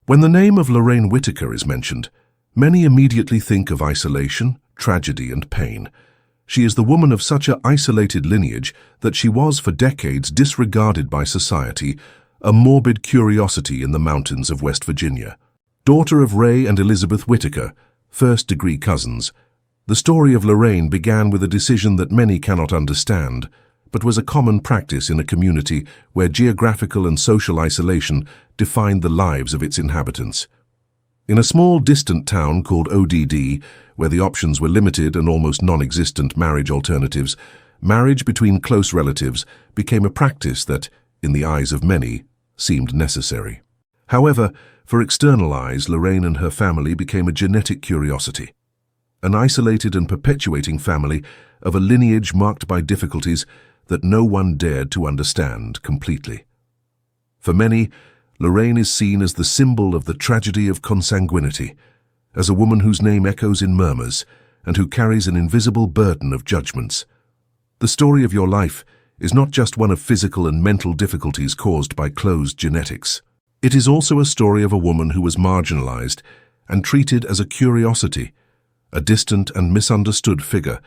When the name of Lorraine Whittaker is mentioned, many immediately think of isolation, tragedy, and pain. She is the woman of such an isolated lineage that she was for decades disregarded by society, a morbid curiosity in the mountains of West Virginia. Daughter of Ray and Elizabeth Whittaker, first-degree cousins, the story of Lorraine began with a decision that many cannot understand, but was a common practice in a community where geographical and social isolation defined the lives of its inhabitants. In a small, distant town called ODD, where the options were limited and almost non-existent marriage alternatives, marriage between close relatives became a practice that, in the eyes of many, seemed necessary. However, for external eyes, Lorraine and her family became a genetic curiosity, an isolated and perpetuating family of a lineage marked by difficulties that no one dared to understand completely. For many, Lorraine is seen as the symbol of the tragedy of consanguinity, as a woman whose name echoes in murmurs and who carries an invisible burden of judgments. The story of your life is not just one of physical and mental difficulties caused by closed genetics. It is also a story of a woman who was marginalized and treated as a curiosity, a distant and misunderstood figure,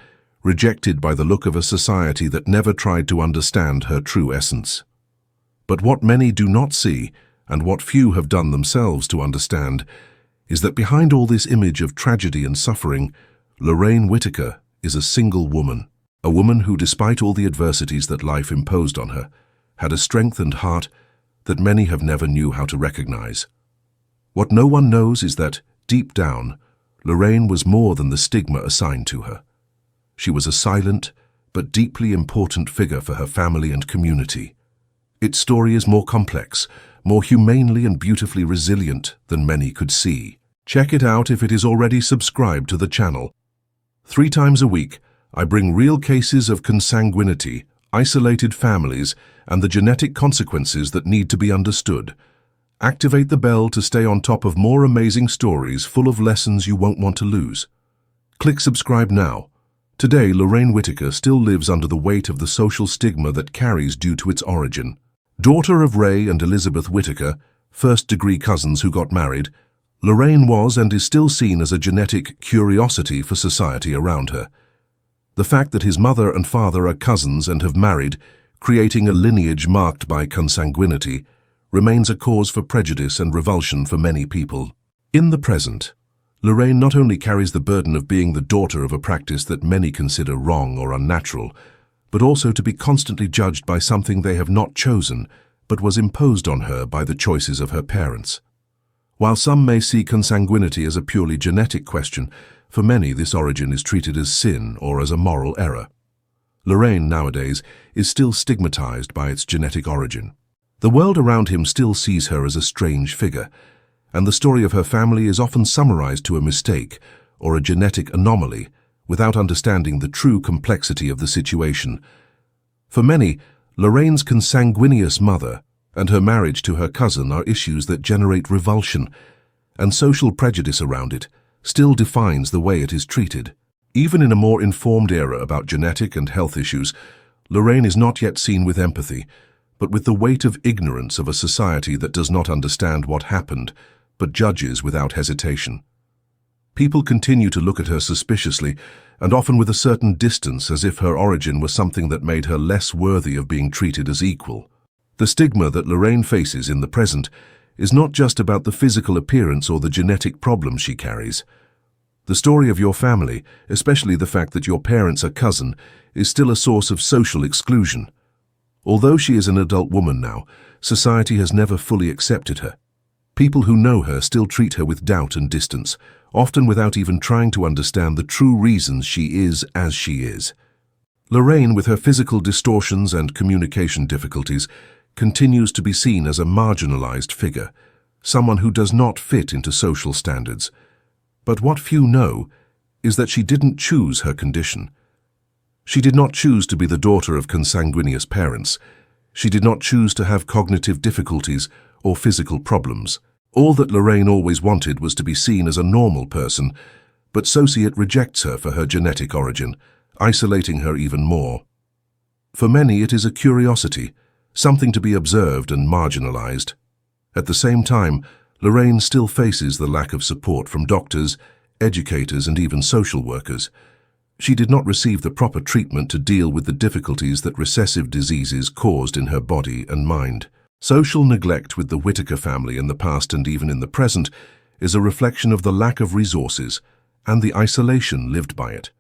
rejected by the look of a society that never tried to understand her true essence. But what many do not see, and what few have done themselves to understand, is that behind all this image of tragedy and suffering, Lorraine Whittaker is a single woman, a woman who, despite all the adversities that life imposed on her, had a strength and heart that many have never knew how to recognize. What no one knows is that, deep down, Lorraine was more than the stigma assigned to her. She was a silent but deeply important figure for her family and community. Its story is more complex, more humanely and beautifully resilient than many could see. Check it out if it is already subscribed to the channel. 3 times a week, I bring real cases of consanguinity, isolated families, and the genetic consequences that need to be understood. Activate the bell to stay on top of more amazing stories full of lessons you won't want to lose. Click subscribe now. Today, Lorraine Whittaker still lives under the weight of the social stigma that carries due to its origin. Daughter of Ray and Elizabeth Whittaker, first-degree cousins who got married, Lorraine was and is still seen as a genetic curiosity for society around her. The fact that his mother and father are cousins and have married, creating a lineage marked by consanguinity, remains a cause for prejudice and revulsion for many people. In the present, Lorraine not only carries the burden of being the daughter of a practice that many consider wrong or unnatural, but also to be constantly judged by something they have not chosen, but was imposed on her by the choices of her parents. While some may see consanguinity as a purely genetic question, for many this origin is treated as sin or as a moral error. Lorraine, nowadays, is still stigmatized by its genetic origin. The world around him still sees her as a strange figure, and the story of her family is often summarized to a mistake or a genetic anomaly, without understanding the true complexity of the situation. For many, Lorraine's consanguineous mother and her marriage to her cousin are issues that generate revulsion, and social prejudice around it still defines the way it is treated. Even in a more informed era about genetic and health issues, Lorraine is not yet seen with empathy, but with the weight of ignorance of a society that does not understand what happened, but judges without hesitation. People continue to look at her suspiciously, and often with a certain distance, as if her origin was something that made her less worthy of being treated as equal. The stigma that Lorraine faces in the present is not just about the physical appearance or the genetic problems she carries. The story of your family, especially the fact that your parents are cousin, is still a source of social exclusion. Although she is an adult woman now, society has never fully accepted her. People who know her still treat her with doubt and distance, often without even trying to understand the true reasons she is as she is. Lorraine, with her physical distortions and communication difficulties, continues to be seen as a marginalized figure, someone who does not fit into social standards. But what few know is that she didn't choose her condition. She did not choose to be the daughter of consanguineous parents. She did not choose to have cognitive difficulties or physical problems. All that Lorraine always wanted was to be seen as a normal person, but society rejects her for her genetic origin, isolating her even more. For many, it is a curiosity, something to be observed and marginalized. At the same time, Lorraine still faces the lack of support from doctors, educators, and even social workers. She did not receive the proper treatment to deal with the difficulties that recessive diseases caused in her body and mind. Social neglect with the Whittaker family in the past and even in the present is a reflection of the lack of resources and the isolation lived by it.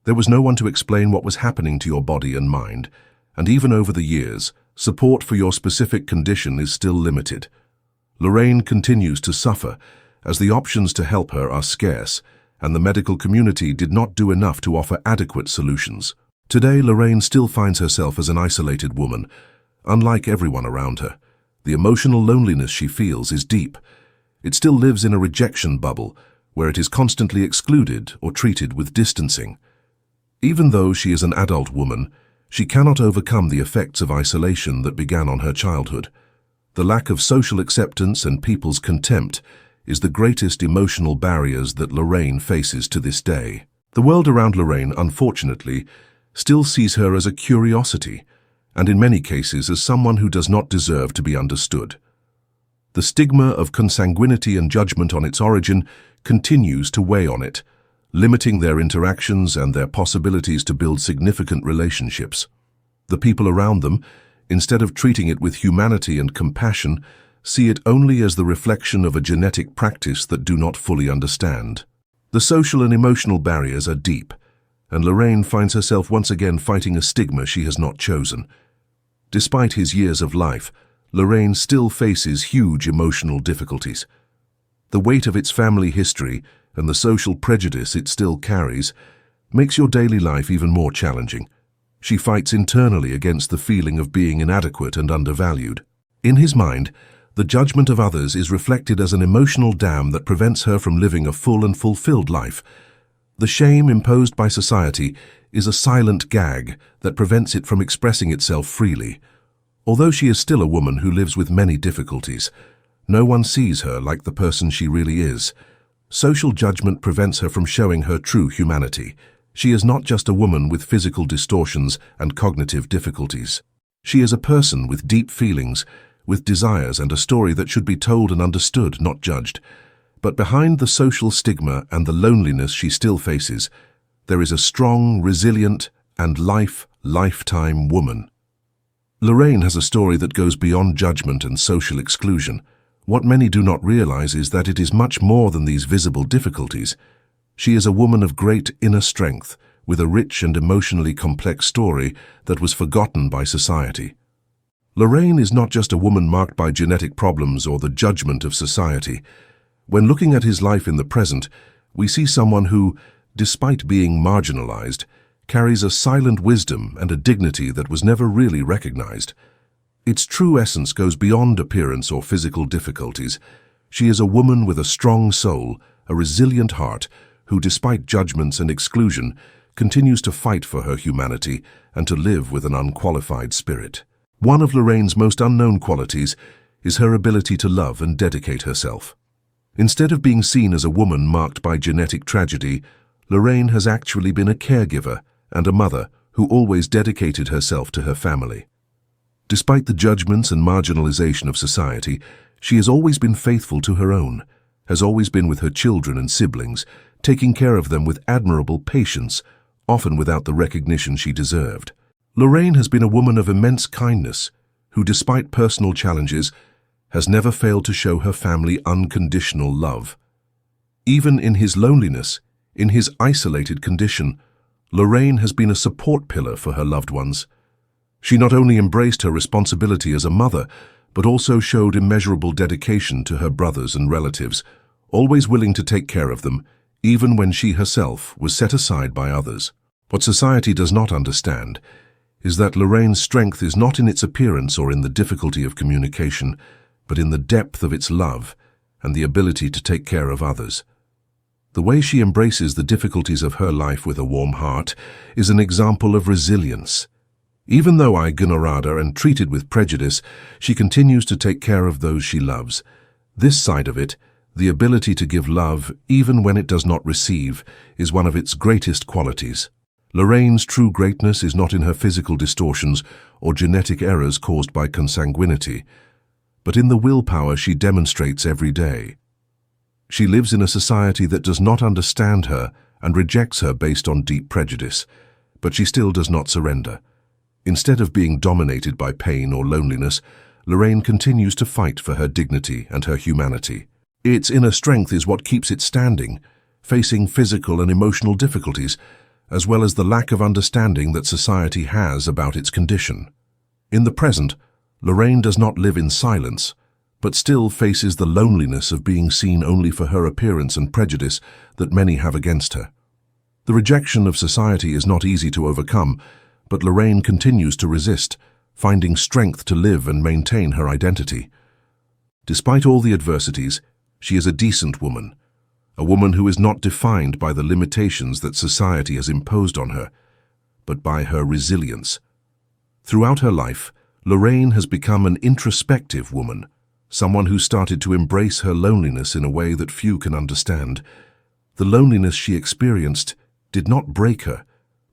There was no one to explain what was happening to your body and mind, and even over the years, support for your specific condition is still limited. Lorraine continues to suffer as the options to help her are scarce, and the medical community did not do enough to offer adequate solutions. Today, Lorraine still finds herself as an isolated woman. Unlike everyone around her, the emotional loneliness she feels is deep. It still lives in a rejection bubble, where it is constantly excluded or treated with distancing. Even though she is an adult woman, she cannot overcome the effects of isolation that began on her childhood. The lack of social acceptance and people's contempt is the greatest emotional barriers that Lorraine faces to this day. The world around Lorraine, unfortunately, still sees her as a curiosity, and in many cases as someone who does not deserve to be understood. The stigma of consanguinity and judgment on its origin continues to weigh on it, limiting their interactions and their possibilities to build significant relationships. The people around them, instead of treating it with humanity and compassion, see it only as the reflection of a genetic practice that do not fully understand. The social and emotional barriers are deep, and Lorraine finds herself once again fighting a stigma she has not chosen. Despite his years of life, Lorraine still faces huge emotional difficulties. The weight of its family history and the social prejudice it still carries makes your daily life even more challenging. She fights internally against the feeling of being inadequate and undervalued. In his mind, the judgment of others is reflected as an emotional dam that prevents her from living a full and fulfilled life. The shame imposed by society is a silent gag that prevents it from expressing itself freely. Although she is still a woman who lives with many difficulties, no one sees her like the person she really is. Social judgment prevents her from showing her true humanity. She is not just a woman with physical distortions and cognitive difficulties. She is a person with deep feelings, with desires and a story that should be told and understood, not judged. But behind the social stigma and the loneliness she still faces, there is a strong, resilient, and lifetime woman. Lorraine has a story that goes beyond judgment and social exclusion. What many do not realize is that it is much more than these visible difficulties. She is a woman of great inner strength, with a rich and emotionally complex story that was forgotten by society. Lorraine is not just a woman marked by genetic problems or the judgment of society. When looking at his life in the present, we see someone who, despite being marginalized, carries a silent wisdom and a dignity that was never really recognized. Its true essence goes beyond appearance or physical difficulties. She is a woman with a strong soul, a resilient heart, who, despite judgments and exclusion, continues to fight for her humanity and to live with an unqualified spirit. One of Lorraine's most unknown qualities is her ability to love and dedicate herself. Instead of being seen as a woman marked by genetic tragedy, Lorraine has actually been a caregiver and a mother who always dedicated herself to her family. Despite the judgments and marginalization of society, she has always been faithful to her own, has always been with her children and siblings, taking care of them with admirable patience, often without the recognition she deserved. Lorraine has been a woman of immense kindness, who, despite personal challenges, has never failed to show her family unconditional love. Even in his loneliness, in his isolated condition, Lorraine has been a support pillar for her loved ones. She not only embraced her responsibility as a mother, but also showed immeasurable dedication to her brothers and relatives, always willing to take care of them, even when she herself was set aside by others. What society does not understand is that Lorraine's strength is not in its appearance or in the difficulty of communication, but in the depth of its love and the ability to take care of others. The way she embraces the difficulties of her life with a warm heart is an example of resilience. Even though ignorada and treated with prejudice, she continues to take care of those she loves. This side of it, the ability to give love even when it does not receive, is one of its greatest qualities. Lorraine's true greatness is not in her physical distortions or genetic errors caused by consanguinity, but in the willpower she demonstrates every day. She lives in a society that does not understand her and rejects her based on deep prejudice, but she still does not surrender. Instead of being dominated by pain or loneliness, Lorraine continues to fight for her dignity and her humanity. Its inner strength is what keeps it standing, facing physical and emotional difficulties, as well as the lack of understanding that society has about its condition. In the present, Lorraine does not live in silence, but still faces the loneliness of being seen only for her appearance and prejudice that many have against her. The rejection of society is not easy to overcome, but Lorraine continues to resist, finding strength to live and maintain her identity. Despite all the adversities, she is a decent woman, a woman who is not defined by the limitations that society has imposed on her, but by her resilience. Throughout her life, Lorraine has become an introspective woman, someone who started to embrace her loneliness in a way that few can understand. The loneliness she experienced did not break her,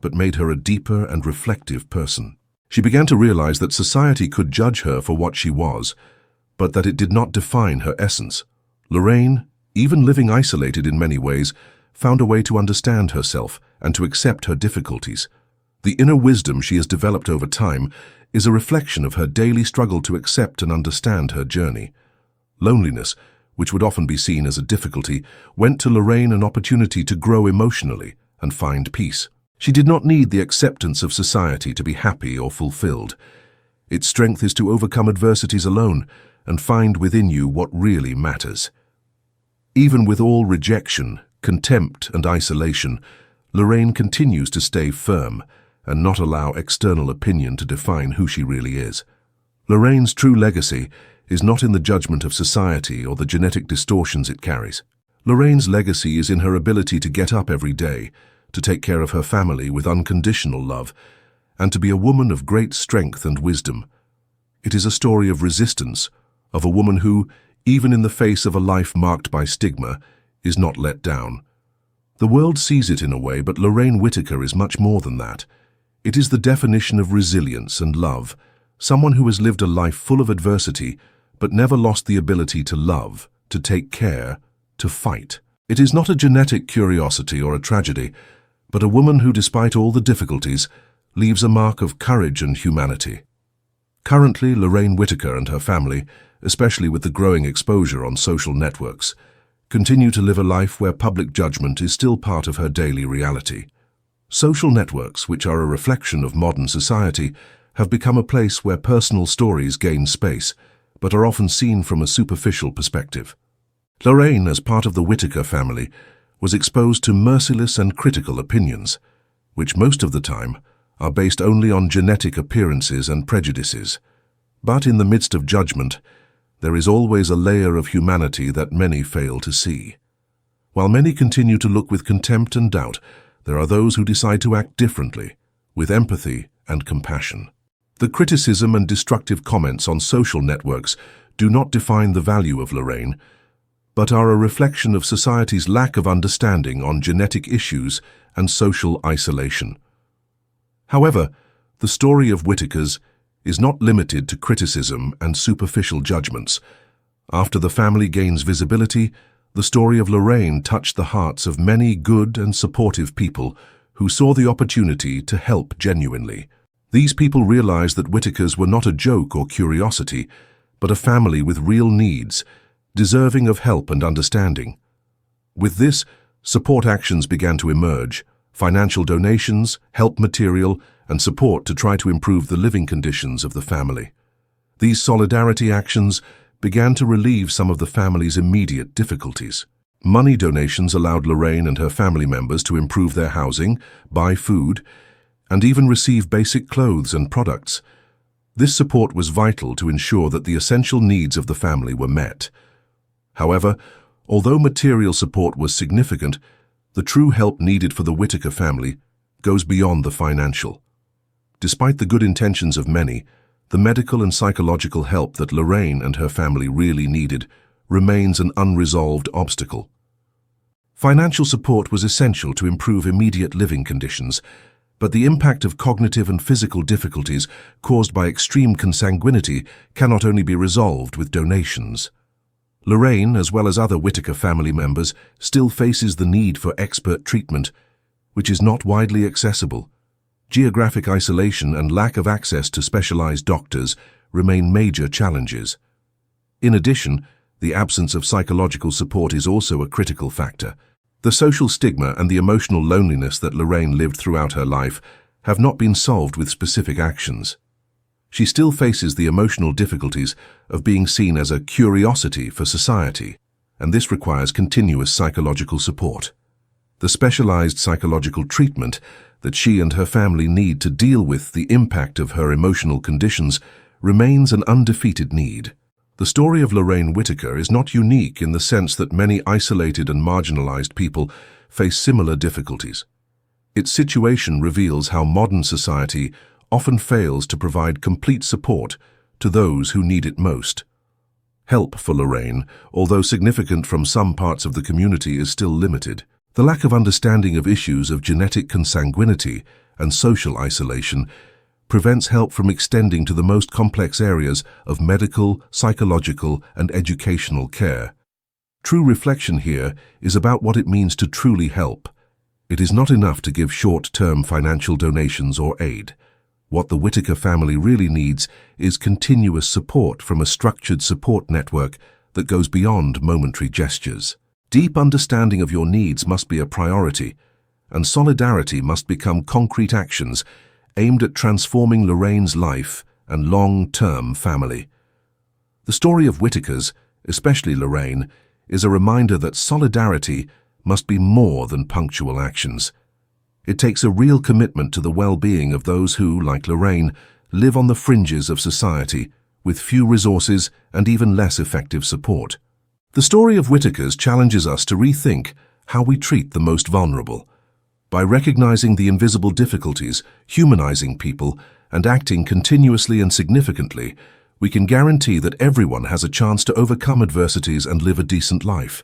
but made her a deeper and reflective person. She began to realize that society could judge her for what she was, but that it did not define her essence. Lorraine, even living isolated in many ways, found a way to understand herself and to accept her difficulties. The inner wisdom she has developed over time is a reflection of her daily struggle to accept and understand her journey. Loneliness, which would often be seen as a difficulty, went to Lorraine an opportunity to grow emotionally and find peace. She did not need the acceptance of society to be happy or fulfilled. Its strength is to overcome adversities alone and find within you what really matters. Even with all rejection, contempt, and isolation, Lorraine continues to stay firm and not allow external opinion to define who she really is. Lorraine's true legacy is not in the judgment of society or the genetic distortions it carries. Lorraine's legacy is in her ability to get up every day, to take care of her family with unconditional love, and to be a woman of great strength and wisdom. It is a story of resistance, of a woman who, even in the face of a life marked by stigma, is not let down. The world sees it in a way, but Lorraine Whittaker is much more than that. It is the definition of resilience and love, someone who has lived a life full of adversity, but never lost the ability to love, to take care, to fight. It is not a genetic curiosity or a tragedy, but a woman who, despite all the difficulties, leaves a mark of courage and humanity. Currently, Lorraine Whittaker and her family, especially with the growing exposure on social networks, continue to live a life where public judgment is still part of her daily reality. Social networks, which are a reflection of modern society, have become a place where personal stories gain space, but are often seen from a superficial perspective. Lorraine, as part of the Whittaker family, was exposed to merciless and critical opinions, which most of the time are based only on genetic appearances and prejudices. But in the midst of judgment, there is always a layer of humanity that many fail to see. While many continue to look with contempt and doubt, there are those who decide to act differently, with empathy and compassion. The criticism and destructive comments on social networks do not define the value of Lorraine, but are a reflection of society's lack of understanding on genetic issues and social isolation. However, the story of Whittakers is not limited to criticism and superficial judgments. After the family gains visibility, the story of Lorraine touched the hearts of many good and supportive people who saw the opportunity to help genuinely. These people realized that Whittakers were not a joke or curiosity, but a family with real needs, deserving of help and understanding. With this, support actions began to emerge: financial donations, help material, and support to try to improve the living conditions of the family. These solidarity actions began to relieve some of the family's immediate difficulties. Money donations allowed Lorraine and her family members to improve their housing, buy food, and even receive basic clothes and products. This support was vital to ensure that the essential needs of the family were met. However, although material support was significant, the true help needed for the Whittaker family goes beyond the financial. Despite the good intentions of many, the medical and psychological help that Lorraine and her family really needed remains an unresolved obstacle. Financial support was essential to improve immediate living conditions, But the impact of cognitive and physical difficulties caused by extreme consanguinity cannot only be resolved with donations. Lorraine, as well as other Whittaker family members, still faces the need for expert treatment, which is not widely accessible. Geographic isolation and lack of access to specialized doctors remain major challenges. In addition, the absence of psychological support is also a critical factor. The social stigma and the emotional loneliness that Lorraine lived throughout her life have not been solved with specific actions. She still faces the emotional difficulties of being seen as a curiosity for society, and this requires continuous psychological support. The specialized psychological treatment that she and her family need to deal with the impact of her emotional conditions remains an undefeated need. The story of Lorraine Whittaker is not unique in the sense that many isolated and marginalized people face similar difficulties. Its situation reveals how modern society often fails to provide complete support to those who need it most. Help for Lorraine, although significant from some parts of the community, is still limited. The lack of understanding of issues of genetic consanguinity and social isolation prevents help from extending to the most complex areas of medical, psychological, and educational care. True reflection here is about what it means to truly help. It is not enough to give short-term financial donations or aid. What the Whittaker family really needs is continuous support from a structured support network that goes beyond momentary gestures. Deep understanding of your needs must be a priority, and solidarity must become concrete actions aimed at transforming Lorraine's life and long-term family. The story of Whittakers, especially Lorraine, is a reminder that solidarity must be more than punctual actions. It takes a real commitment to the well-being of those who, like Lorraine, live on the fringes of society with few resources and even less effective support. The story of Whittakers challenges us to rethink how we treat the most vulnerable. By recognizing the invisible difficulties, humanizing people, and acting continuously and significantly, we can guarantee that everyone has a chance to overcome adversities and live a decent life.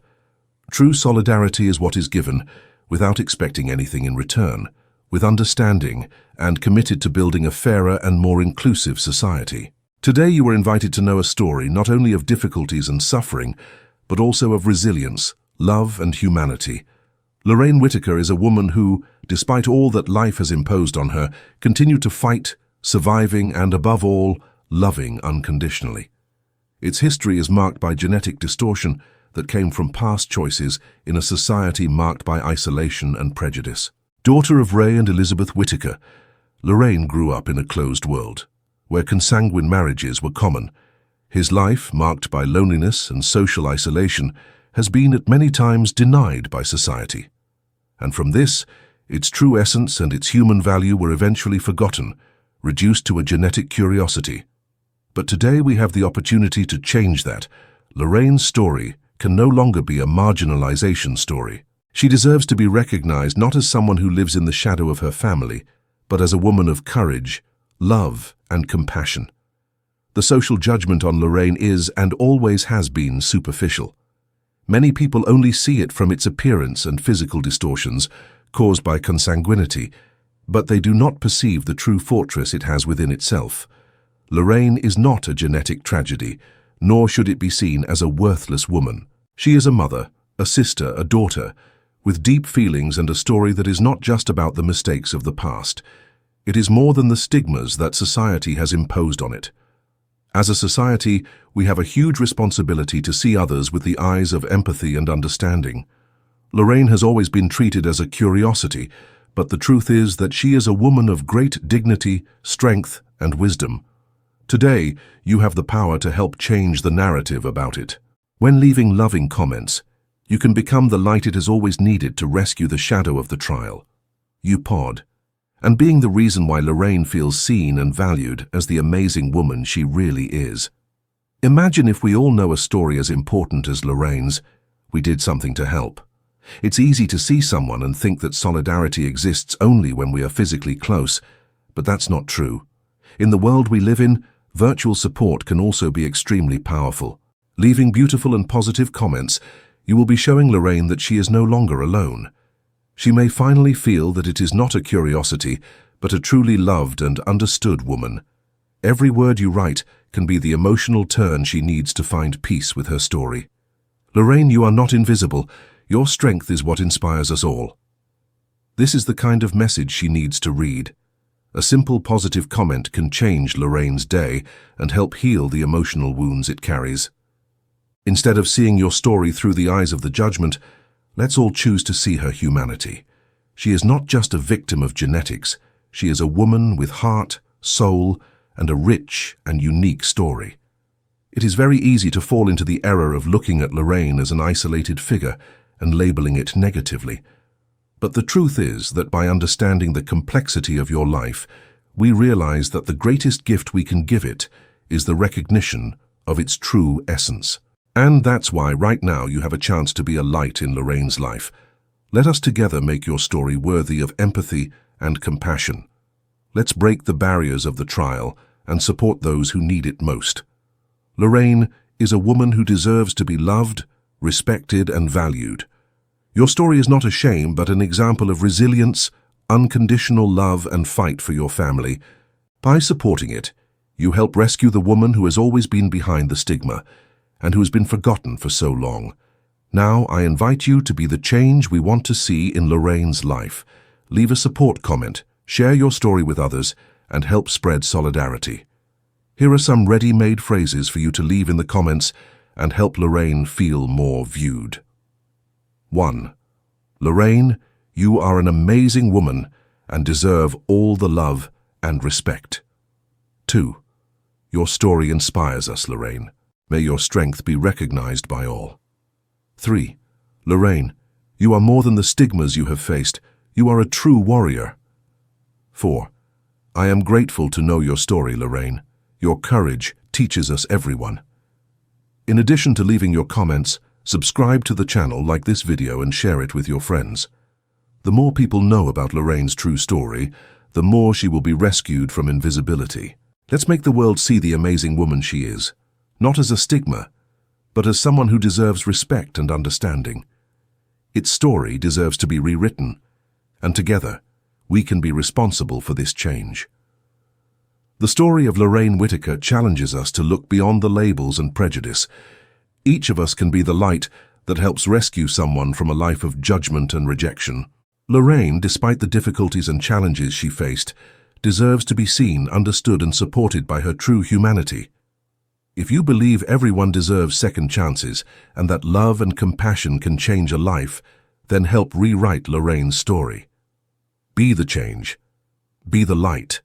True solidarity is what is given, without expecting anything in return, with understanding and committed to building a fairer and more inclusive society. Today you are invited to know a story not only of difficulties and suffering, but also of resilience, love, and humanity. Lorraine Whittaker is a woman who, despite all that life has imposed on her, continued to fight, surviving and, above all, loving unconditionally. Its history is marked by genetic distortion that came from past choices in a society marked by isolation and prejudice. Daughter of Ray and Elizabeth Whittaker, Lorraine grew up in a closed world, where consanguine marriages were common. His life, marked by loneliness and social isolation, has been at many times denied by society. And from this, its true essence and its human value were eventually forgotten, reduced to a genetic curiosity. But today we have the opportunity to change that. Lorraine's story can no longer be a marginalization story. She deserves to be recognized not as someone who lives in the shadow of her family, but as a woman of courage, love, and compassion. The social judgment on Lorraine is and always has been superficial. Many people only see it from its appearance and physical distortions caused by consanguinity, but they do not perceive the true fortress it has within itself. Lorraine is not a genetic tragedy, nor should it be seen as a worthless woman. She is a mother, a sister, a daughter, with deep feelings and a story that is not just about the mistakes of the past. It is more than the stigmas that society has imposed on it. As a society, we have a huge responsibility to see others with the eyes of empathy and understanding. Lorraine has always been treated as a curiosity, but the truth is that she is a woman of great dignity, strength, and wisdom. Today, you have the power to help change the narrative about it. When leaving loving comments, you can become the light it has always needed to rescue the shadow of the trial. You pod. And being the reason why Lorraine feels seen and valued as the amazing woman she really is. Imagine if we all know a story as important as Lorraine's, we did something to help. It's easy to see someone and think that solidarity exists only when we are physically close, but that's not true. In the world we live in, virtual support can also be extremely powerful. Leaving beautiful and positive comments, you will be showing Lorraine that she is no longer alone. She may finally feel that it is not a curiosity, but a truly loved and understood woman. Every word you write can be the emotional turn she needs to find peace with her story. Lorraine, you are not invisible. Your strength is what inspires us all. This is the kind of message she needs to read. A simple positive comment can change Lorraine's day and help heal the emotional wounds it carries. Instead of seeing your story through the eyes of the judgment, let's all choose to see her humanity. She is not just a victim of genetics. She is a woman with heart, soul, and a rich and unique story. It is very easy to fall into the error of looking at Lorraine as an isolated figure and labeling it negatively. But the truth is that by understanding the complexity of your life, we realize that the greatest gift we can give it is the recognition of its true essence. And that's why right now you have a chance to be a light in Lorraine's life. Let us together make your story worthy of empathy and compassion. Let's break the barriers of the trial and support those who need it most. Lorraine is a woman who deserves to be loved, respected, and valued. Your story is not a shame, but an example of resilience, unconditional love, and fight for your family. By supporting it, you help rescue the woman who has always been behind the stigma and who has been forgotten for so long. Now, I invite you to be the change we want to see in Lorraine's life. Leave a support comment, share your story with others, and help spread solidarity. Here are some ready-made phrases for you to leave in the comments and help Lorraine feel more viewed. 1. Lorraine, you are an amazing woman and deserve all the love and respect. 2. Your story inspires us, Lorraine. May your strength be recognized by all. 3. Lorraine, you are more than the stigmas you have faced. You are a true warrior. 4. I am grateful to know your story, Lorraine. Your courage teaches us everyone. In addition to leaving your comments, subscribe to the channel, like this video, and share it with your friends. The more people know about Lorraine's true story, the more she will be rescued from invisibility. Let's make the world see the amazing woman she is, not as a stigma, but as someone who deserves respect and understanding. Its story deserves to be rewritten, and together, we can be responsible for this change. The story of Lorraine Whittaker challenges us to look beyond the labels and prejudice. Each of us can be the light that helps rescue someone from a life of judgment and rejection. Lorraine, despite the difficulties and challenges she faced, deserves to be seen, understood, and supported by her true humanity. If you believe everyone deserves second chances and that love and compassion can change a life, then help rewrite Lorraine's story. Be the change. Be the light.